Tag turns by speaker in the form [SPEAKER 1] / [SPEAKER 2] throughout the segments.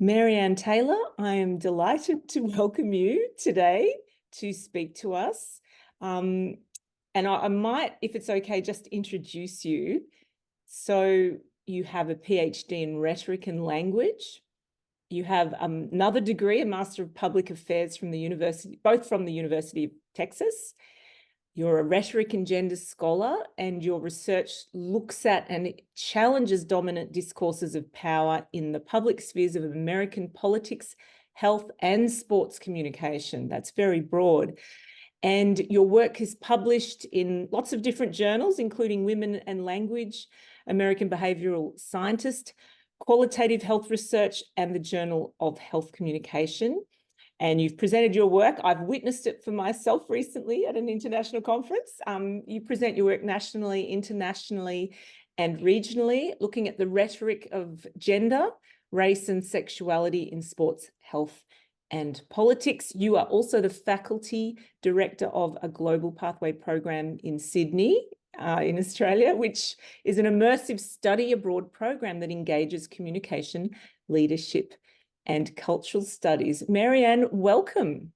[SPEAKER 1] Marianne Taylor, I am delighted to welcome you today to speak to us. And I might, if it's okay, just introduce you. So you have a PhD in rhetoric and language. You have another degree, a Master of Public Affairs from the university, both from the University of Texas. You're a rhetoric and gender scholar, and your research looks at and challenges dominant discourses of power in the public spheres of American politics, health, and sports communication. That's very broad. And your work is published in lots of different journals, including Women and Language, American Behavioral Scientist, Qualitative Health Research, and the Journal of Health Communication. And you've presented your work. I've witnessed it for myself recently at an international conference. You present your work nationally, internationally, and regionally, looking at the rhetoric of gender, race, and sexuality in sports, health, and politics. You are also the faculty director of a Global Pathway program in Sydney, in Australia, which is an immersive study abroad program that engages communication, leadership, and cultural studies. Marianne, welcome.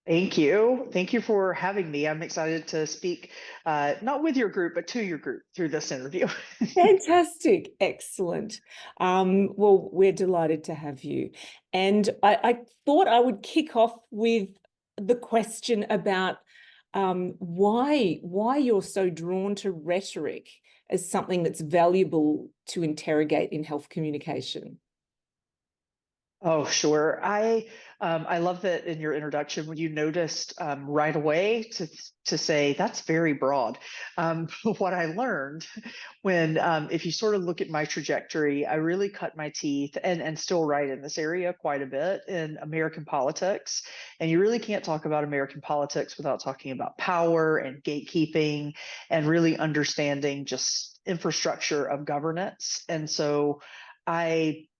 [SPEAKER 2] Thank you. Thank you for having me. I'm excited to speak, not with your group, but to your group through this interview.
[SPEAKER 1] Fantastic. Excellent. Well, we're delighted to have you. And I thought I would kick off with the question about why you're so drawn to rhetoric as something that's valuable to interrogate in health communication.
[SPEAKER 2] Oh, sure. I love that in your introduction when you noticed right away to say that's very broad. What I learned when if you sort of look at my trajectory, I really cut my teeth and still write in this area quite a bit in American politics. And you really can't talk about American politics without talking about power and gatekeeping and really understanding just infrastructure of governance. And so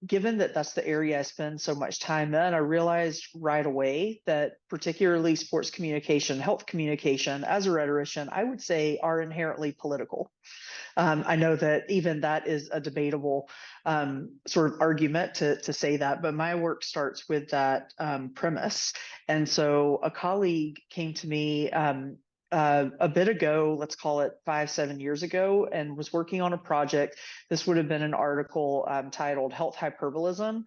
[SPEAKER 2] given that that's the area I spend so much time in, I realized right away that particularly sports communication, health communication, as a rhetorician, I would say are inherently political. I know that even that is a debatable sort of argument to say that, but my work starts with that premise. And so a colleague came to me a bit ago, let's call it 5-7 years ago, and was working on a project. This would have been an article titled Health Hyperbolism.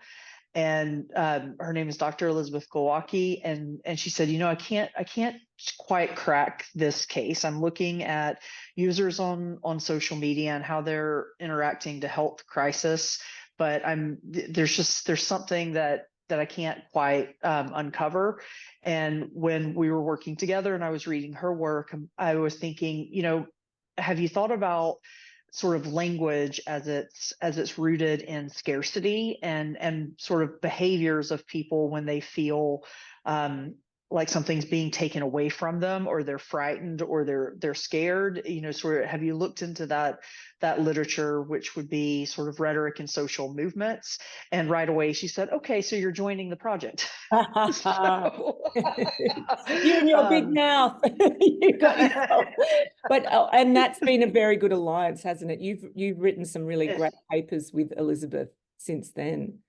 [SPEAKER 2] And her name is Dr. Elizabeth Glowacki, and she said, I can't quite crack this case. I'm looking at users on social media and how they're interacting to health crisis, but there's something that I can't quite uncover. And when we were working together and I was reading her work, I was thinking, have you thought about sort of language as it's rooted in scarcity and sort of behaviors of people when they feel like something's being taken away from them, or they're frightened, or they're scared? Sort of, have you looked into that literature, which would be sort of rhetoric and social movements? And right away she said, okay, so you're joining the project.
[SPEAKER 1] You and your big mouth. You got yourself. But and that's been a very good alliance, hasn't it? You've written some really great papers with Elizabeth since then.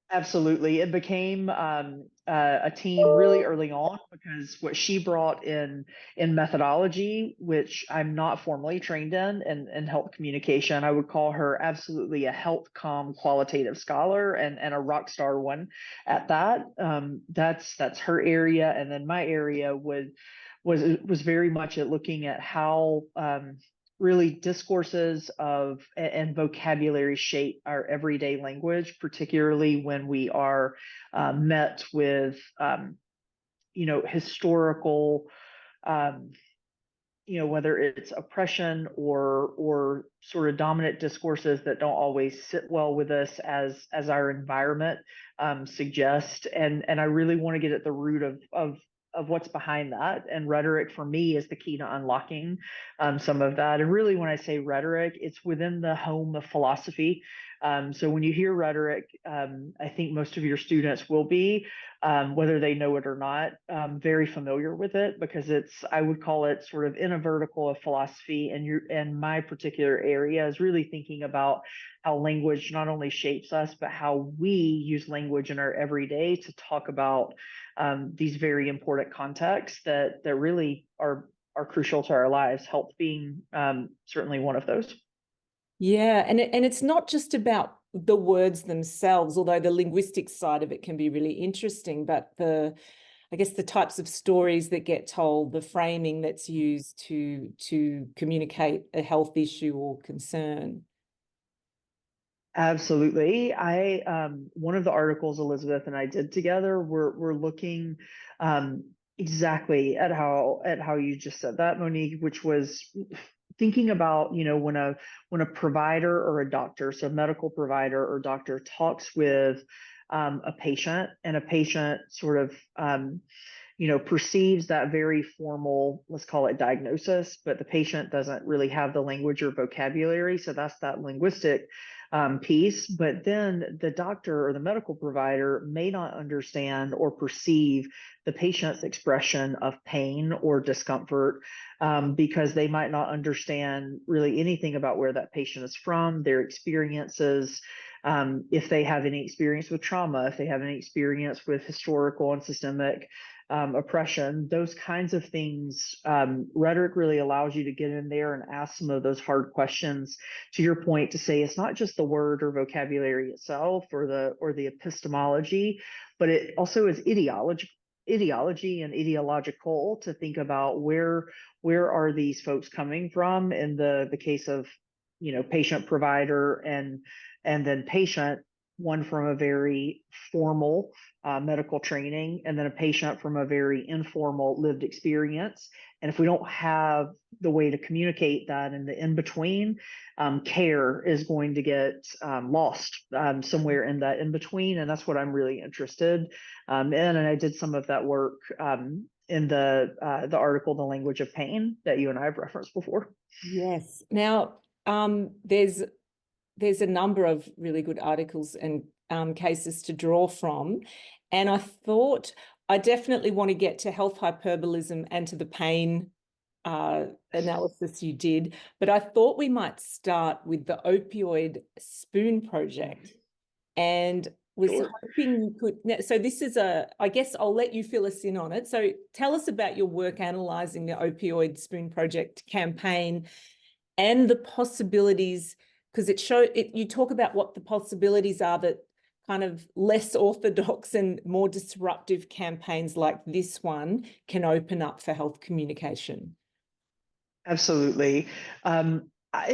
[SPEAKER 2] Absolutely. It became a team really early on, because what she brought in methodology, which I'm not formally trained in health communication, I would call her absolutely a health qualitative scholar, and a rock star one at that. That's her area. And then my area was very much at looking at how really discourses and vocabulary shape our everyday language, particularly when we are met with, historical, whether it's oppression or sort of dominant discourses that don't always sit well with us as our environment suggests. And I really want to get at the root what's behind that. And rhetoric for me is the key to unlocking some of that. And really, when I say rhetoric, it's within the home of philosophy. So when you hear rhetoric, I think most of your students will be, whether they know it or not, very familiar with it, because I would call it sort of in a vertical of philosophy. And my particular area is really thinking about how language not only shapes us, but how we use language in our everyday to talk about these very important contexts that really are crucial to our lives, health being certainly one of those.
[SPEAKER 1] Yeah, and it's not just about the words themselves, although the linguistic side of it can be really interesting, but I guess the types of stories that get told, the framing that's used to communicate a health issue or concern.
[SPEAKER 2] Absolutely. One of the articles Elizabeth and I did together, we're looking exactly at how you just said that, Monique, which was thinking about, when a provider or a doctor, so medical provider or doctor, talks with a patient, and a patient sort of perceives that very formal, let's call it diagnosis, but the patient doesn't really have the language or vocabulary. So that's that linguistic piece. But then the doctor or the medical provider may not understand or perceive the patient's expression of pain or discomfort, because they might not understand really anything about where that patient is from, their experiences. If they have any experience with trauma, if they have any experience with historical and systemic oppression, those kinds of things. Rhetoric really allows you to get in there and ask some of those hard questions. To your point, to say it's not just the word or vocabulary itself or the epistemology, but it also is ideology and ideological, to think about where are these folks coming from in the case of patient provider and then patient, one from a very formal medical training, and then a patient from a very informal lived experience. And if we don't have the way to communicate that in the in between, care is going to get lost somewhere in that in between. And that's what I'm really interested in. And I did some of that work in the article, The Language of Pain, that you and I have referenced before.
[SPEAKER 1] Yes. Now, there's a number of really good articles and cases to draw from. And I thought I definitely want to get to health hyperbolism and to the pain analysis you did, but I thought we might start with the Opioid Spoon Project, and was hoping you could. So this is I guess I'll let you fill us in on it. So tell us about your work analysing the Opioid Spoon Project campaign and the possibilities, because you talk about what the possibilities are that kind of less orthodox and more disruptive campaigns like this one can open up for health communication.
[SPEAKER 2] Absolutely.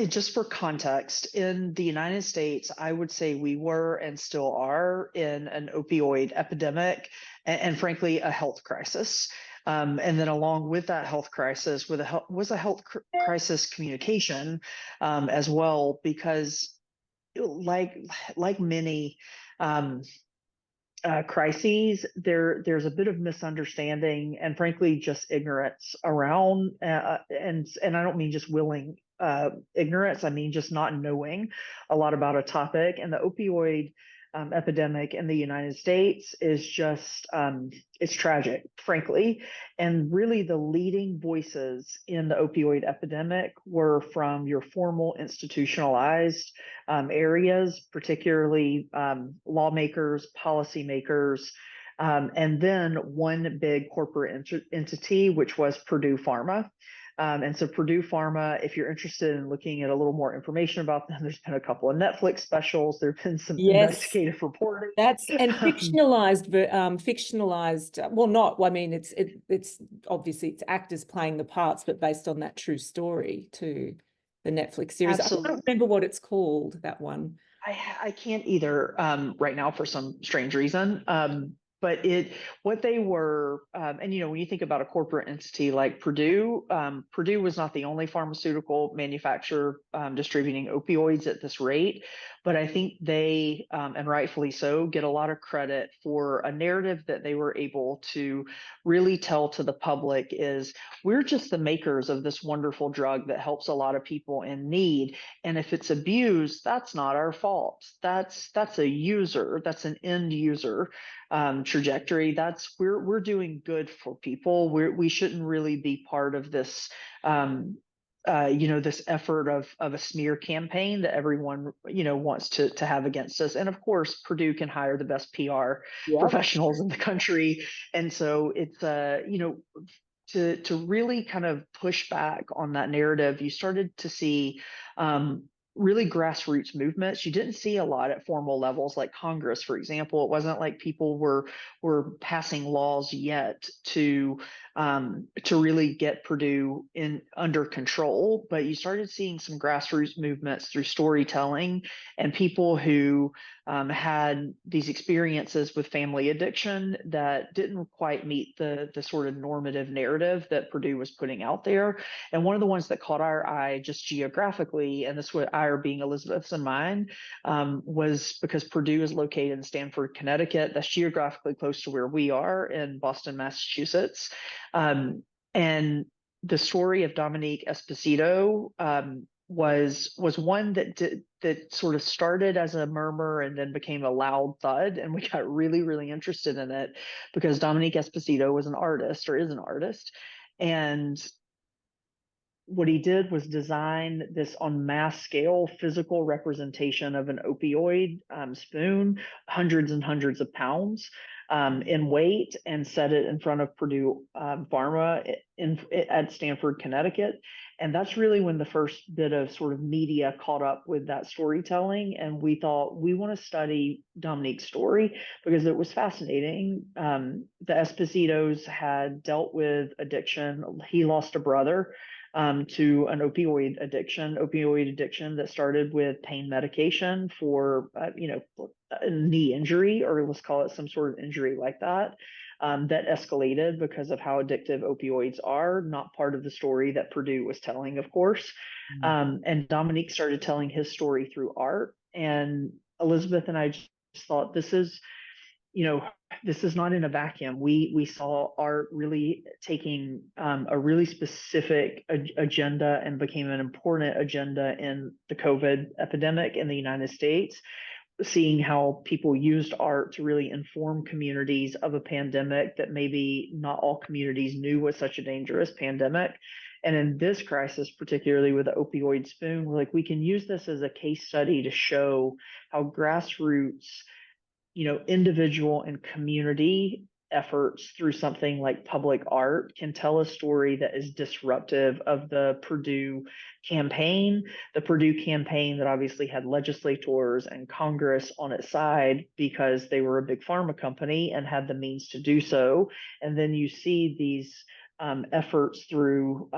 [SPEAKER 2] Just for context, in the United States, I would say we were and still are in an opioid epidemic and frankly, a health crisis. And then along with that health crisis was a health crisis communication as well, because like many crises, there's a bit of misunderstanding and frankly just ignorance around, and I don't mean just willing ignorance. I mean just not knowing a lot about a topic. And the opioid epidemic in the United States is just it's tragic, frankly. And really, the leading voices in the opioid epidemic were from your formal institutionalized areas, particularly lawmakers, policymakers, and then one big corporate entity, which was Purdue Pharma. And so Purdue Pharma, if you're interested in looking at a little more information about them, there's been a couple of Netflix specials. There have been some investigative reporting.
[SPEAKER 1] And fictionalized, well, not, I mean, it's obviously it's actors playing the parts, but based on that true story too, the Netflix series.
[SPEAKER 2] Absolutely.
[SPEAKER 1] I don't remember what it's called, that one.
[SPEAKER 2] I can't either right now for some strange reason. but what they were, and when you think about a corporate entity like Purdue, Purdue was not the only pharmaceutical manufacturer distributing opioids at this rate, but I think they, and rightfully so, get a lot of credit for a narrative that they were able to really tell to the public is we're just the makers of this wonderful drug that helps a lot of people in need, and if it's abused, that's not our fault. That's a user, that's an end user trajectory. That's we're doing good for people. We shouldn't really be part of this this effort of a smear campaign that everyone wants to have against us. And of course Purdue can hire the best PR
[SPEAKER 1] Yep.
[SPEAKER 2] professionals in the country, and so it's to really kind of push back on that narrative, you started to see really grassroots movements. You didn't see a lot at formal levels like Congress, for example. It wasn't like people were passing laws yet to really get Purdue in under control, but you started seeing some grassroots movements through storytelling and people who had these experiences with family addiction that didn't quite meet the sort of normative narrative that Purdue was putting out there. And one of the ones that caught our eye just geographically, and this would our being Elizabeth's and mine, was because Purdue is located in Stamford, Connecticut. That's geographically close to where we are in Boston, Massachusetts. And the story of Dominique Esposito was one that sort of started as a murmur and then became a loud thud, and we got really interested in it because Dominique Esposito was an artist, or is an artist, and what he did was design this on mass scale physical representation of an opioid spoon, hundreds and hundreds of pounds in weight, and set it in front of Purdue Pharma at Stamford, Connecticut. And that's really when the first bit of sort of media caught up with that storytelling. And we thought, we want to study Dominique's story because it was fascinating. The Espositos had dealt with addiction. He lost a brother to an opioid addiction that started with pain medication for, a knee injury, or let's call it some sort of injury like that, that escalated because of how addictive opioids are, not part of the story that Purdue was telling, of course. And Dominique started telling his story through art. And Elizabeth and I just thought, this is not in a vacuum. We saw art really taking a really specific agenda and became an important agenda in the COVID epidemic in the United States, seeing how people used art to really inform communities of a pandemic that maybe not all communities knew was such a dangerous pandemic. And in this crisis, particularly with the opioid spoon, we're like, we can use this as a case study to show how grassroots, individual and community efforts through something like public art can tell a story that is disruptive of the Purdue campaign that obviously had legislators and Congress on its side because they were a big pharma company and had the means to do so. And then you see these efforts through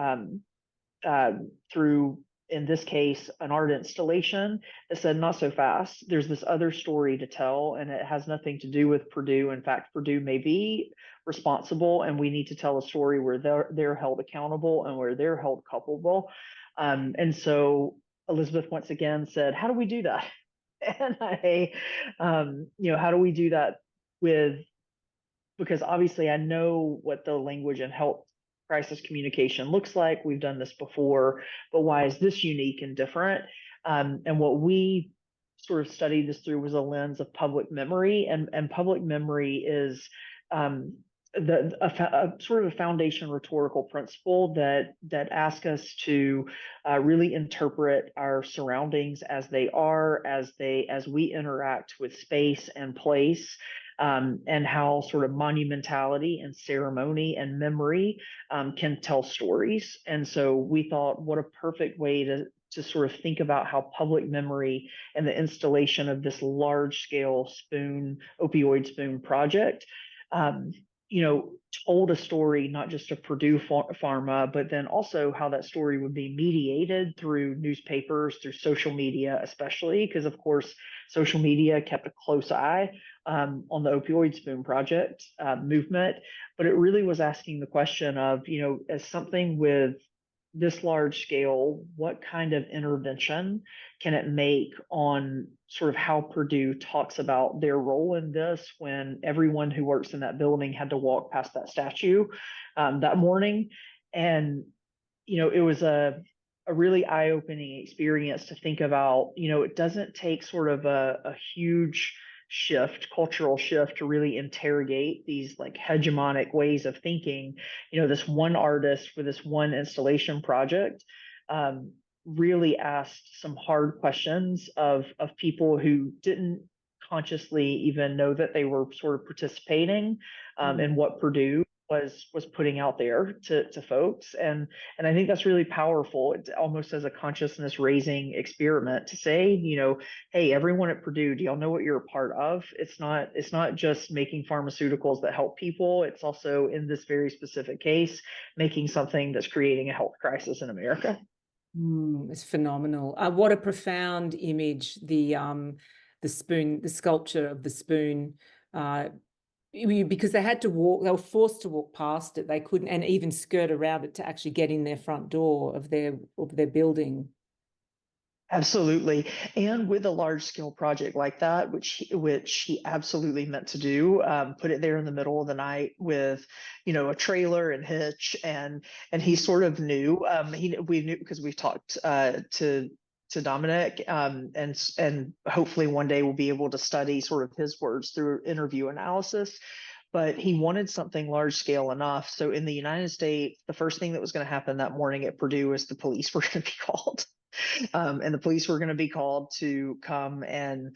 [SPEAKER 2] in this case, an art installation that said, not so fast. There's this other story to tell, and it has nothing to do with Purdue. In fact, Purdue may be responsible, and we need to tell a story where they're held accountable and where they're held culpable. And so Elizabeth once again said, how do we do that? And how do we do that because obviously I know what the language and health crisis communication looks like. We've done this before, but why is this unique and different? And what we sort of studied this through was a lens of public memory, and public memory is a sort of a foundation rhetorical principle that asks us to really interpret our surroundings as they are, as we interact with space and place, and how sort of monumentality and ceremony and memory can tell stories. And so we thought, what a perfect way to sort of think about how public memory and the installation of this large scale opioid spoon project told a story, not just of Purdue Pharma, but then also how that story would be mediated through newspapers, through social media, especially because, of course, social media kept a close eye on the Opioid Spoon Project movement. But it really was asking the question of, as something with this large scale, what kind of intervention can it make on sort of how Purdue talks about their role in this when everyone who works in that building had to walk past that statue that morning? And, it was a really eye-opening experience to think about, it doesn't take sort of a huge cultural shift to really interrogate these like hegemonic ways of thinking. This one artist for this one installation project really asked some hard questions of people who didn't consciously even know that they were sort of participating in what Purdue was putting out there to folks. And I think that's really powerful. It's almost as a consciousness raising experiment to say, hey, everyone at Purdue, do y'all know what you're a part of? It's not just making pharmaceuticals that help people. It's also, in this very specific case, making something that's creating a health crisis in America.
[SPEAKER 1] It's phenomenal. What a profound image, the spoon, the sculpture of the spoon, because they had to walk, they were forced to walk past it. They couldn't, and even skirt around it to actually get in their front door of their building.
[SPEAKER 2] Absolutely. And with a large scale project like that, which he absolutely meant to do, put it there in the middle of the night with, a trailer and hitch, and he sort of knew. We knew because we talked to Dominic, and hopefully one day we'll be able to study sort of his words through interview analysis. But he wanted something large scale enough. So in the United States, the first thing that was going to happen that morning at Purdue is the police were going to be called. And the police were going to be called to come and,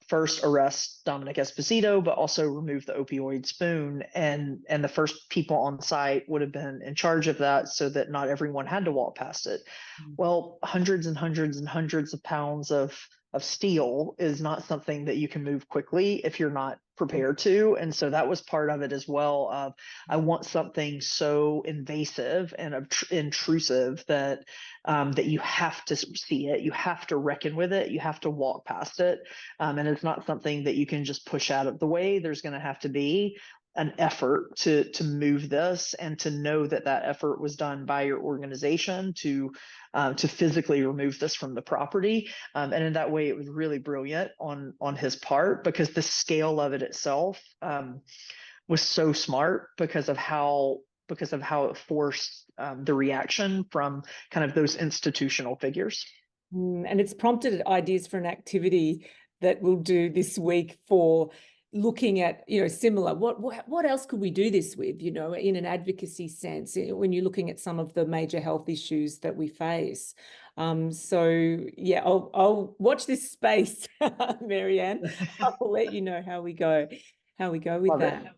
[SPEAKER 2] first arrest Dominic Esposito, but also remove the opioid spoon. And the first people on site would have been in charge of that so that not everyone had to walk past it. Well, hundreds and hundreds and hundreds of pounds of steel is not something that you can move quickly if you're not prepared to. And so that was part of it as well. Of I want something so invasive and intrusive that you have to see it, you have to reckon with it, you have to walk past it, and it's not something that you can just push out of the way. There's going to have to be an effort to move this, and to know that effort was done by your organization to physically remove this from the property. And in that way, it was really brilliant on his part, because the scale of it itself was so smart because of how it forced the reaction from kind of those institutional figures.
[SPEAKER 1] And it's prompted ideas for an activity that we'll do this week for looking at, similar, what else could we do this with, in an advocacy sense, when you're looking at some of the major health issues that we face. So yeah, I'll watch this space, Marianne. I'll let you know how we go with Love that.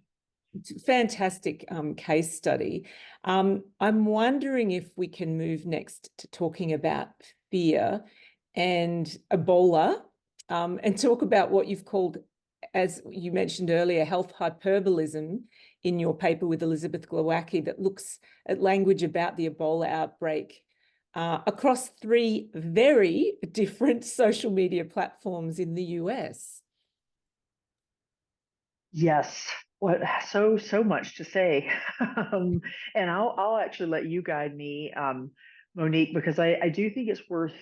[SPEAKER 1] Fantastic case study. I'm wondering if we can move next to talking about fear and Ebola, and talk about what you've called, as you mentioned earlier, health hyperbolism in your paper with Elizabeth Glowacki, that looks at language about the Ebola outbreak across 3 very different social media platforms in the US.
[SPEAKER 2] Yes. What so much to say. And I'll actually let you guide me, Monique, because I do think it's worth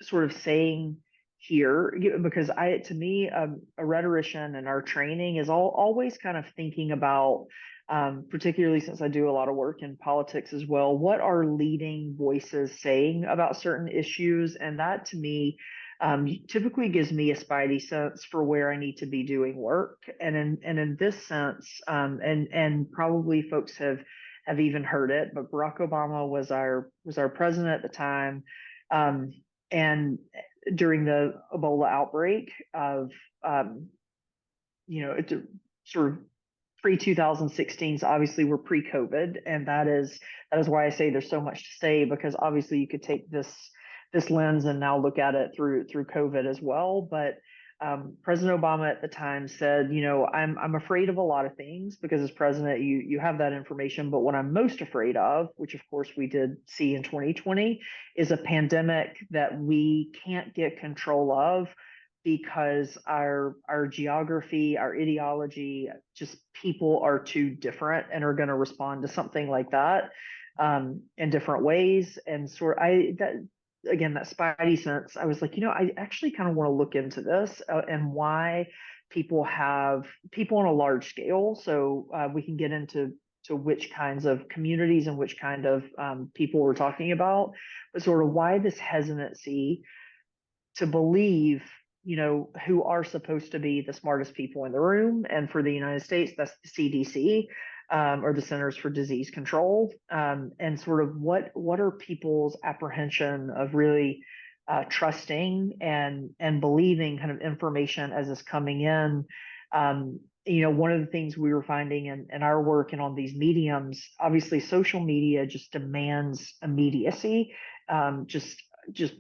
[SPEAKER 2] sort of saying here, because to me, a rhetorician in our training is always kind of thinking about, particularly since I do a lot of work in politics as well, what are leading voices saying about certain issues? And that, to me, typically gives me a spidey sense for where I need to be doing work. And in this sense, and probably folks have even heard it, but Barack Obama was our president at the time, and during the Ebola outbreak of it's sort of pre-2016s, obviously we're pre-COVID, and that is why I say there's so much to say, because obviously you could take this lens and now look at it through COVID as well. But President Obama at the time said, I'm afraid of a lot of things because as president, you have that information. But what I'm most afraid of, which of course we did see in 2020, is a pandemic that we can't get control of because our geography, our ideology, just people are too different and are going to respond to something like that in different ways. And again, that spidey sense, I was like, I actually kind of want to look into this and why people on a large scale. So we can get into which kinds of communities and which kind of people we're talking about, but sort of why this hesitancy to believe, who are supposed to be the smartest people in the room. And for the United States, that's the CDC, or the Centers for Disease Control. And sort of what are people's apprehension of really trusting and believing kind of information as it's coming in. One of the things we were finding in our work and on these mediums, obviously social media just demands immediacy, just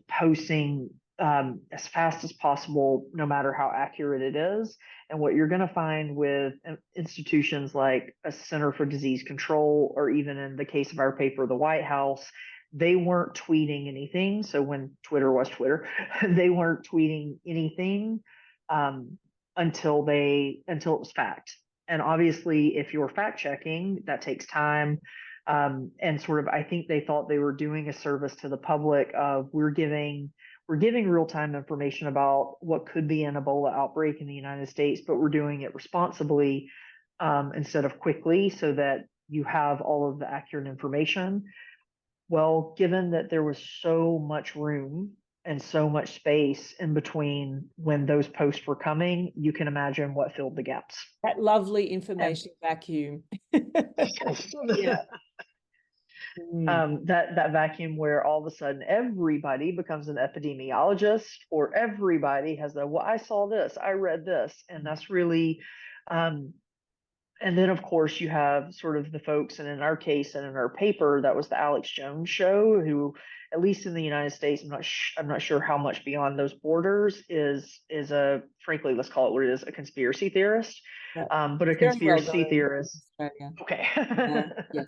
[SPEAKER 2] posting as fast as possible, no matter how accurate it is. And what you're going to find with institutions like a Center for Disease Control, or even in the case of our paper, the White House, they weren't tweeting anything. So when Twitter was Twitter, they weren't tweeting anything until it was fact. And obviously, if you're fact checking, that takes time. And sort of, I think they thought they were doing a service to the public of we're giving real-time information about what could be an Ebola outbreak in the United States, but we're doing it responsibly instead of quickly so that you have all of the accurate information. Well, given that there was so much room and so much space in between when those posts were coming, you can imagine what filled the gaps.
[SPEAKER 1] That lovely information vacuum. Yeah.
[SPEAKER 2] That vacuum where all of a sudden everybody becomes an epidemiologist, or everybody has I saw this, I read this, and that's really and then of course you have sort of the folks, and in our case and in our paper, that was the Alex Jones show, who at least in the United States, I'm not sure how much beyond those borders, is a, frankly, let's call it what it is, a conspiracy theorist. But a conspiracy theorist. Okay.
[SPEAKER 1] Yes.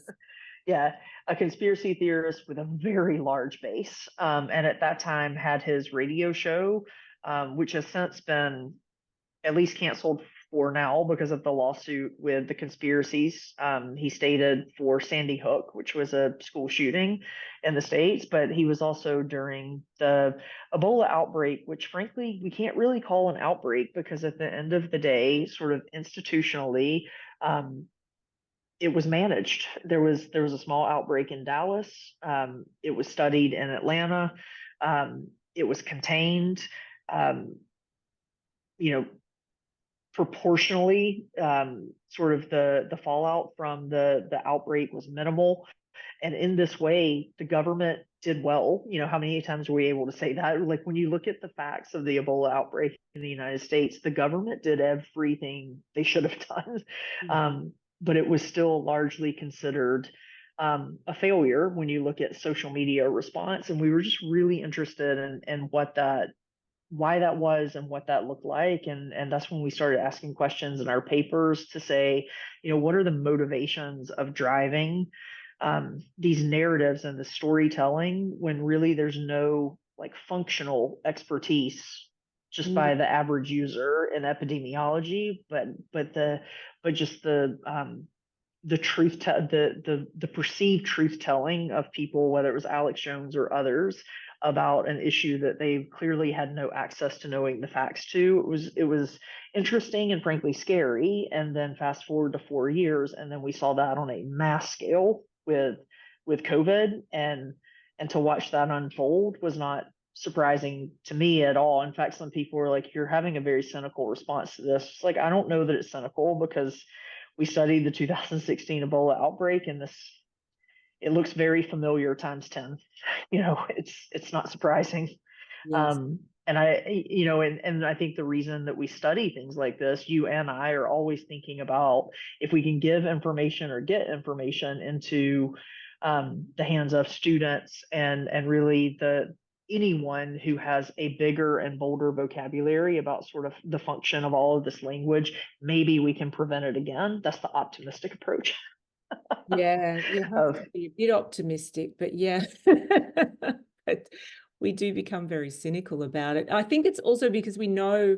[SPEAKER 2] Yeah, a conspiracy theorist with a very large base. And at that time had his radio show, which has since been at least canceled for now because of the lawsuit with the conspiracies he stated for Sandy Hook, which was a school shooting in the States. But he was also during the Ebola outbreak, which frankly we can't really call an outbreak because at the end of the day, sort of institutionally, it was managed. There was a small outbreak in Dallas. It was studied in Atlanta. It was contained. Proportionally, sort of the fallout from the outbreak was minimal. And in this way, the government did well. How many times were we able to say that? Like when you look at the facts of the Ebola outbreak in the United States, the government did everything they should have done. Mm-hmm. But it was still largely considered a failure when you look at social media response. And we were just really interested in why that was and what that looked like. And that's when we started asking questions in our papers to say, what are the motivations of driving these narratives and the storytelling when really there's no like functional expertise just by the average user in epidemiology, but just the truth, the perceived truth telling of people, whether it was Alex Jones or others, about an issue that they clearly had no access to knowing the facts to. It was interesting and frankly scary. And then fast forward to 4 years, and then we saw that on a mass scale with COVID, and to watch that unfold was not surprising to me at all. In fact, some people were like, you're having a very cynical response to this. It's like, I don't know that it's cynical because we studied the 2016 Ebola outbreak, and it looks very familiar times 10. It's not surprising. Yes. And I think the reason that we study things like this, you and I are always thinking about if we can give information or get information into the hands of students and really the anyone who has a bigger and bolder vocabulary about sort of the function of all of this language, maybe we can prevent it again. That's the optimistic approach.
[SPEAKER 1] Yeah, you have
[SPEAKER 2] Of
[SPEAKER 1] to be a bit optimistic, but yeah, but we do become very cynical about it. I think it's also because we know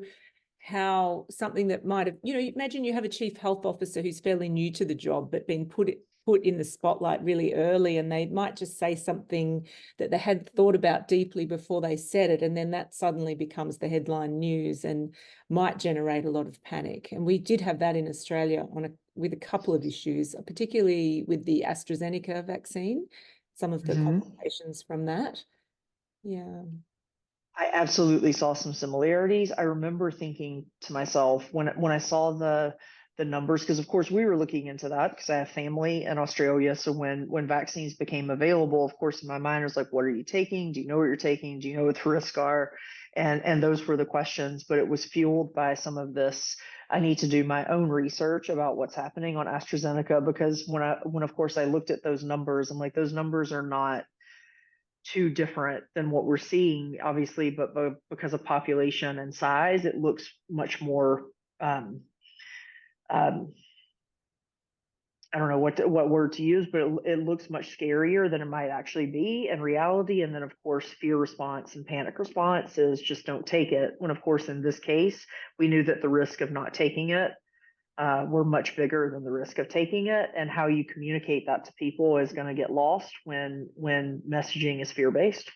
[SPEAKER 1] how something that might have, imagine you have a chief health officer who's fairly new to the job, but been put in the spotlight really early, and they might just say something that they had thought about deeply before they said it, and then that suddenly becomes the headline news and might generate a lot of panic. And we did have that in Australia with a couple of issues, particularly with the AstraZeneca vaccine, some of the
[SPEAKER 2] Mhm.
[SPEAKER 1] complications from that. Yeah.
[SPEAKER 2] I absolutely saw some similarities. I remember thinking to myself when I saw the numbers, because of course we were looking into that because I have family in Australia. So when vaccines became available, of course in my mind was like, what are you taking? Do you know what you're taking? Do you know what the risks are? And those were the questions, but it was fueled by some of this. I need to do my own research about what's happening on AstraZeneca, because when of course I looked at those numbers, I'm like, those numbers are not too different than what we're seeing, obviously, but because of population and size, it looks much more. Um, um, I don't know what word to use, but it looks much scarier than it might actually be in reality. And then, of course, fear response and panic response is just don't take it. When, of course, in this case, we knew that the risk of not taking it were much bigger than the risk of taking it, and how you communicate that to people is going to get lost when messaging is fear based.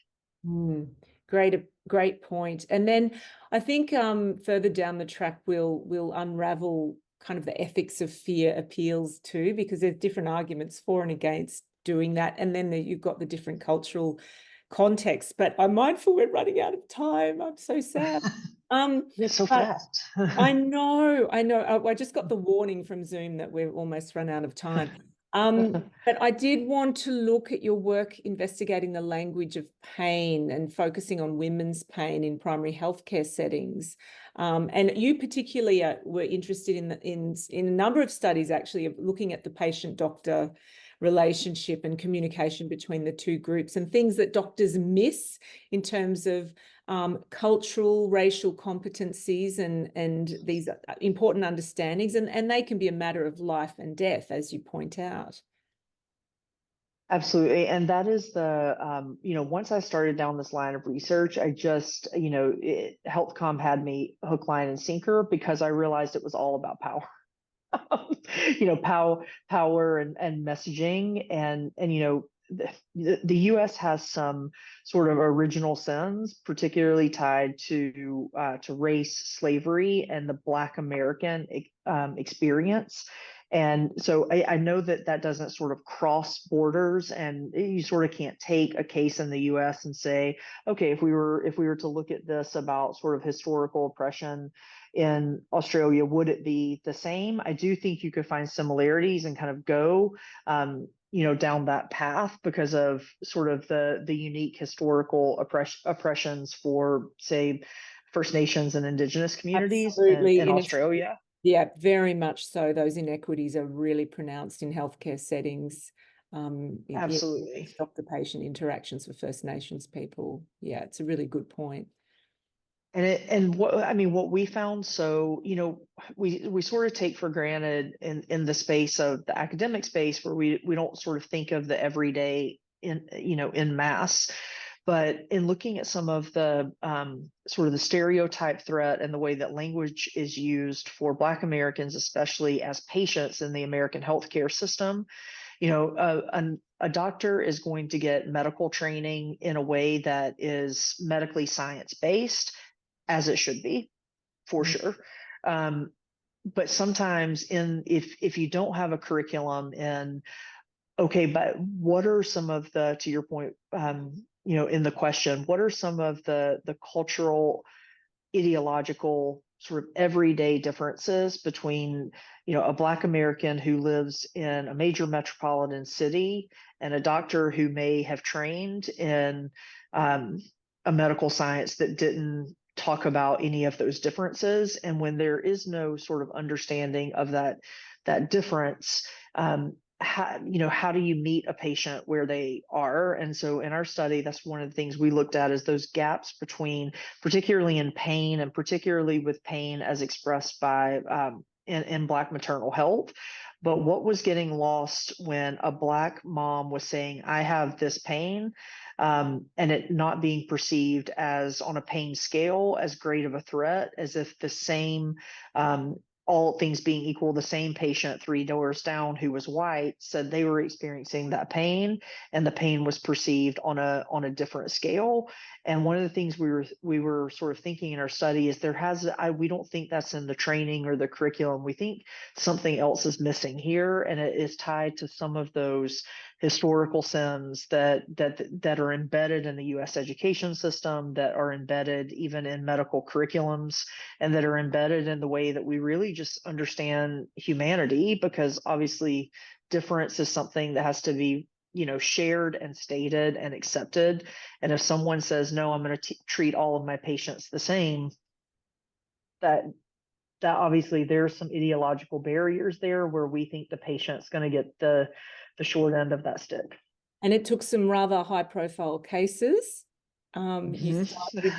[SPEAKER 1] Mm, great point. And then I think further down the track we'll unravel kind of the ethics of fear appeals too, because there's different arguments for and against doing that. And then you've got the different cultural contexts. But I'm mindful we're running out of time. I'm so sad.
[SPEAKER 2] It's so
[SPEAKER 1] But
[SPEAKER 2] fast.
[SPEAKER 1] I know. I just got the warning from Zoom that we've almost run out of time. But I did want to look at your work investigating the language of pain and focusing on women's pain in primary healthcare settings. And you particularly were interested in a number of studies actually of looking at the patient-doctor relationship and communication between the two groups, and things that doctors miss in terms of cultural, racial competencies and these important understandings, and they can be a matter of life and death, as you point out.
[SPEAKER 2] Absolutely. And that is once I started down this line of research, I just, HealthCom had me hook, line, and sinker, because I realized it was all about power. Power and messaging, and the U.S. has some sort of original sins, particularly tied to race, slavery, and the Black American experience. And so I know that doesn't sort of cross borders, and you sort of can't take a case in the U.S. and say, okay, if we were to look at this about sort of historical oppression in Australia, would it be the same? I do think you could find similarities and kind of go, down that path because of sort of the unique historical oppressions for, say, First Nations and Indigenous communities
[SPEAKER 1] Absolutely.
[SPEAKER 2] in Australia.
[SPEAKER 1] Yeah, very much so. Those inequities are really pronounced in healthcare settings, in
[SPEAKER 2] Absolutely.
[SPEAKER 1] doctor-patient interactions for First Nations people. Yeah, it's a really good point.
[SPEAKER 2] And what we found, so we sort of take for granted in the space of the academic space, where we don't sort of think of the everyday in mass. But in looking at some of the sort of the stereotype threat and the way that language is used for Black Americans, especially as patients in the American healthcare system, a doctor is going to get medical training in a way that is medically science based, as it should be, for sure. Um, but sometimes if you don't have a curriculum in, okay, but what are some of the, to your point, in the question, what are some of the cultural, ideological, sort of everyday differences between, a Black American who lives in a major metropolitan city and a doctor who may have trained in a medical science that didn't talk about any of those differences? And when there is no sort of understanding of that difference, how do you meet a patient where they are? And so in our study, that's one of the things we looked at, is those gaps between, particularly in pain, and particularly with pain as expressed by in Black maternal health. But what was getting lost when a Black mom was saying, I have this pain, and it not being perceived as, on a pain scale, as great of a threat as if the same, all things being equal, the same patient 3 doors down who was white said they were experiencing that pain, and the pain was perceived on a different scale. And one of the things we were sort of thinking in our study is we don't think that's in the training or the curriculum. We think something else is missing here, and it is tied to some of those historical sins that are embedded in the U.S. education system, that are embedded even in medical curriculums, and that are embedded in the way that we really just understand humanity. Because obviously difference is something that has to be, shared and stated and accepted. And if someone says, no, I'm going to treat all of my patients the same, that obviously there's some ideological barriers there, where we think the patient's going to get the short end of that stick.
[SPEAKER 1] And it took some rather high profile cases. You
[SPEAKER 2] Mhm.
[SPEAKER 1] start with,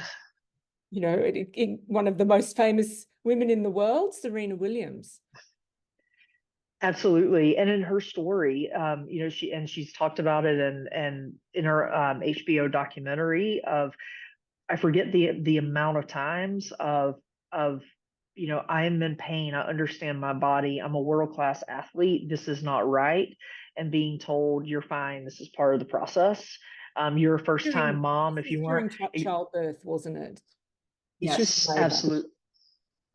[SPEAKER 1] one of the most famous women in the world, Serena Williams.
[SPEAKER 2] Absolutely. And in her story, she's talked about it, and in her HBO documentary of, I forget the amount of times of I am in pain, I understand my body, I'm a world-class athlete, this is not right, and being told, you're fine, this is part of the process. You're a first-time mom. If you weren't,
[SPEAKER 1] During childbirth, wasn't it? She was
[SPEAKER 2] yes,
[SPEAKER 1] in labor.
[SPEAKER 2] absolutely.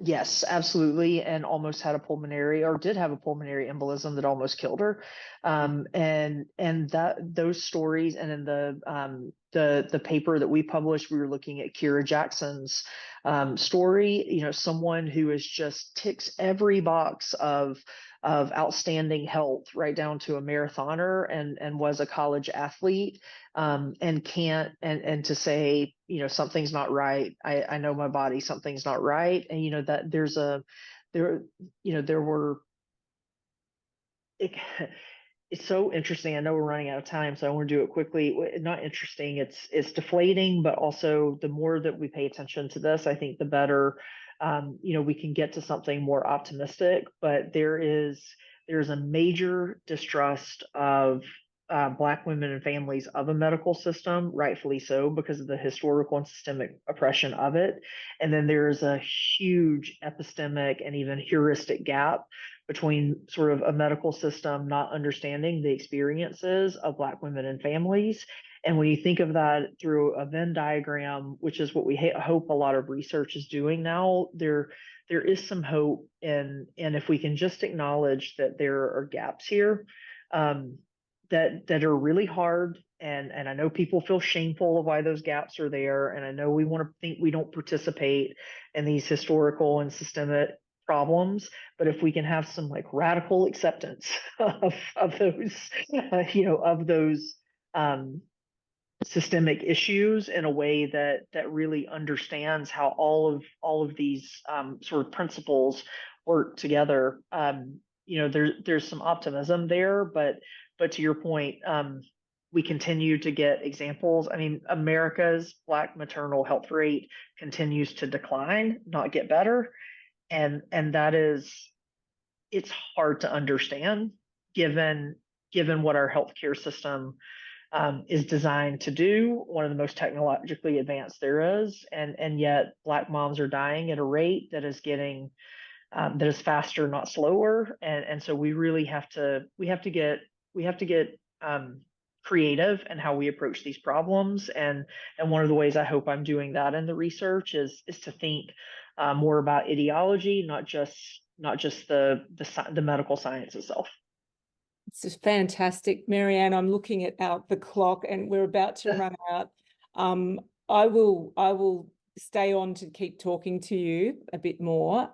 [SPEAKER 2] Yes, absolutely, and almost had a pulmonary, or did have a pulmonary embolism that almost killed her. And that those stories, and in the paper that we published, we were looking at Kira Jackson's story. Someone who is just ticks every box of outstanding health, right down to a marathoner, and was a college athlete, and can't, and to say, something's not right. I know my body, something's not right. And that there were, it, it's so interesting. I know we're running out of time, so I want to do it quickly. Not interesting, it's deflating, but also the more that we pay attention to this, I think the better, we can get to something more optimistic. But there's a major distrust of Black women and families of a medical system, rightfully so, because of the historical and systemic oppression of it. And then there's a huge epistemic and even heuristic gap between sort of a medical system not understanding the experiences of Black women and families. And when you think of that through a Venn diagram, which is what we hope a lot of research is doing now, there is some hope. And if we can just acknowledge that there are gaps here, that are really hard. And I know people feel shameful of why those gaps are there. And I know we want to think we don't participate in these historical and systemic problems, but if we can have some like radical acceptance of those, of those systemic issues, in a way that really understands how all of these sort of principles work together, there's some optimism there. But to your point, we continue to get examples. I mean, America's Black maternal health rate continues to decline, not get better. And that is, it's hard to understand, given what our healthcare system is designed to do, one of the most technologically advanced there is. And yet Black moms are dying at a rate that is getting, that is faster, not slower. And so we really have to get creative in how we approach these problems. And one of the ways I hope I'm doing that in the research is to think more about ideology, not just the medical science itself.
[SPEAKER 1] It's just fantastic, Marianne. I'm looking at the clock, and we're about to run out. I will stay on to keep talking to you a bit more.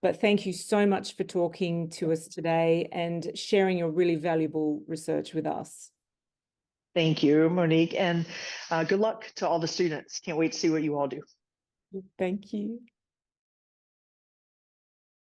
[SPEAKER 1] But thank you so much for talking to us today and sharing your really valuable research with us.
[SPEAKER 2] Thank you, Monique, and good luck to all the students. Can't wait to see what you all do.
[SPEAKER 1] Thank you.